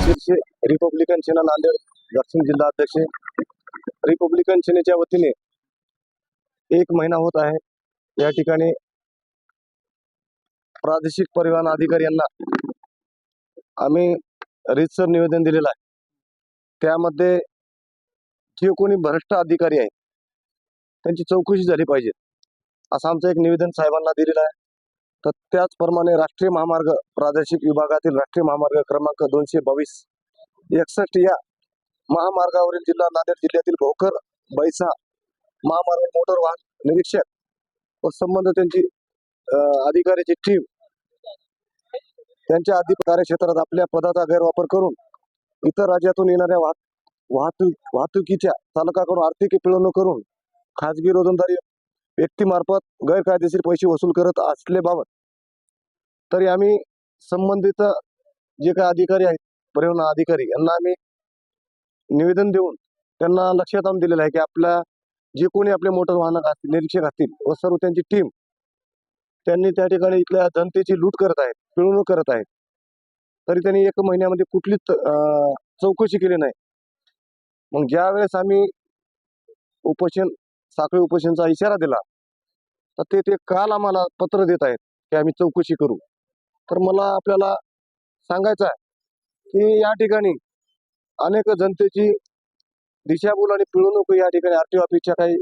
शिरसे Republican सेना नांदेड दक्षिण जिल्हा अध्यक्ष। रिपब्लिकन सेनेच्या वतीने 1 महिना होत आहे या ठिकाणी प्रादेशिक परिवहन अधिकारी यांना आम्ही रीतसर निवेदन दिलेलं आहे। त्यामध्ये जे कोणी भ्रष्ट अधिकारी आहेत त्यांची चौकशी झाली पाहिजे असं आमचं एक निवेदन साहेबांना दिलेलं आहे। तर त्याचप्रमाणे राष्ट्रीय महामार्ग प्रादेशिक विभागातील राष्ट्रीय महामार्ग क्रमांक 222/61 या महामार्गावरील जिल्हा नांदेड जिल्ह्यातील भोकर बैसा महामार्ग मोटर वाहन निरीक्षक व संबंधित त्यांची अधिकाऱ्याची टीम त्यांच्या अधिकार क्षेत्रात आपल्या पदाचा गैरवापर करून इतर राज्यातून येणाऱ्या वाहतुकीच्या चालकाकडून आर्थिक पिळवणूक करून खाजगी रोजंदारी व्यक्तीमार्फत गैरकायदेशीर पैसे वसूल करत असल्याबाबत तरी आम्ही संबंधित जे काही अधिकारी आहेत परिवहन अधिकारी यांना आम्ही निवेदन देऊन त्यांना लक्षात आणून दिलेलं आहे की आपल्या जे कोणी आपले मोटर वाहन असतील निरीक्षक असतील व सर्व त्यांची टीम त्यांनी त्या ठिकाणी इथल्या जनतेची लूट करत आहेत, पिळवणूक करत आहेत, तरी त्यांनी 1 महिन्यामध्ये कुठलीच चौकशी केली नाही। मग ज्या वेळेस आम्ही साखळी उपोषणचा इशारा दिला तर ते काल आम्हाला पत्र देत आहेत की आम्ही चौकशी करू। तर मला आपल्याला सांगायचं आहे की या ठिकाणी अनेक जनतेची दिशाभूल आणि पिळवणूक या ठिकाणी आरटीओ ऑफिसच्या काही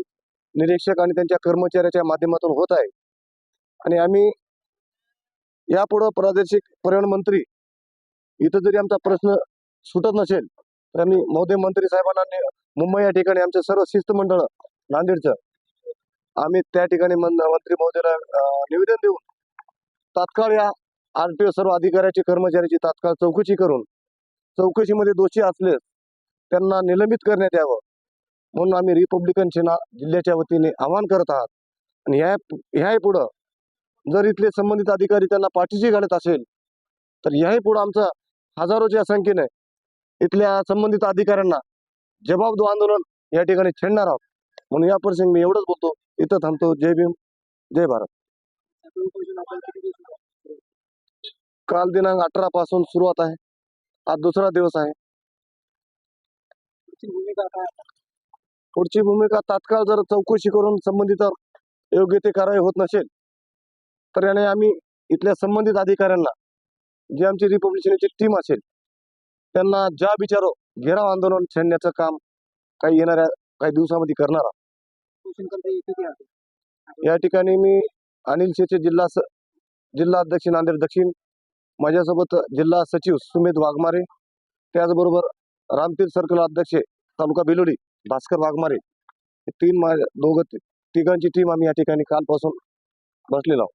निरीक्षक आणि त्यांच्या कर्मचाऱ्याच्या माध्यमातून होत आहे। आणि आम्ही यापुढे प्रादेशिक परिवहन मंत्री इथं जरी आमचा प्रश्न सुटत नसेल तर आम्ही महोदय मंत्री साहेबांना मुंबई या ठिकाणी आमचे सर्व शिष्टमंडळ नांदेडचं आम्ही त्या ठिकाणी मंत्री महोदयाला निवेदन देऊन तात्काळ या आरटीओ सर्व अधिकाऱ्याची कर्मचाऱ्याची तात्काळ चौकशी करून चौकशीमध्ये दोषी असलेस त्यांना निलंबित करण्यात यावं म्हणून आम्ही रिपब्लिकन सेना जिल्ह्याच्या वतीने आवाहन करत आहात। आणि ह्याही पुढं जर इथले संबंधित अधिकारी त्यांना पाठीशी घालत असेल तर याही पुढे आमचं हजारोच्या संख्येने इथल्या संबंधित अधिकाऱ्यांना जबाबदो आंदोलन या ठिकाणी छेडणार आहोत। म्हणून या प्रसंगी मी एवढंच बोलतो, इथं थांबतो। जय भीम, जय भारत। काल दिनांक 18 पासून सुरुवात आहे, आज दुसरा दिवस आहे। पुढची भूमिका तात्काळ जर चौकशी करून संबंधित योग्य ते कारवाई होत नसेल तर याने आम्ही इथल्या संबंधित अधिकाऱ्यांना जी आमची रिपब्लिकनची टीम असेल त्यांना ज्या विचारो घेराव आंदोलन छेडण्याचं काम येणाऱ्या काही दिवसामध्ये करणार आहोत। या ठिकाणी मी अनिल शेचे जिल्हा अध्यक्ष नांदेड दक्षिण, माझ्यासोबत जिल्हा सचिव सुमित वाघमारे, त्याचबरोबर रामतीर्थ सर्कल अध्यक्ष तालुका बिलोडी भास्कर वाघमारे, तिघांची टीम आम्ही या ठिकाणी कालपासून बसलेलो आहोत।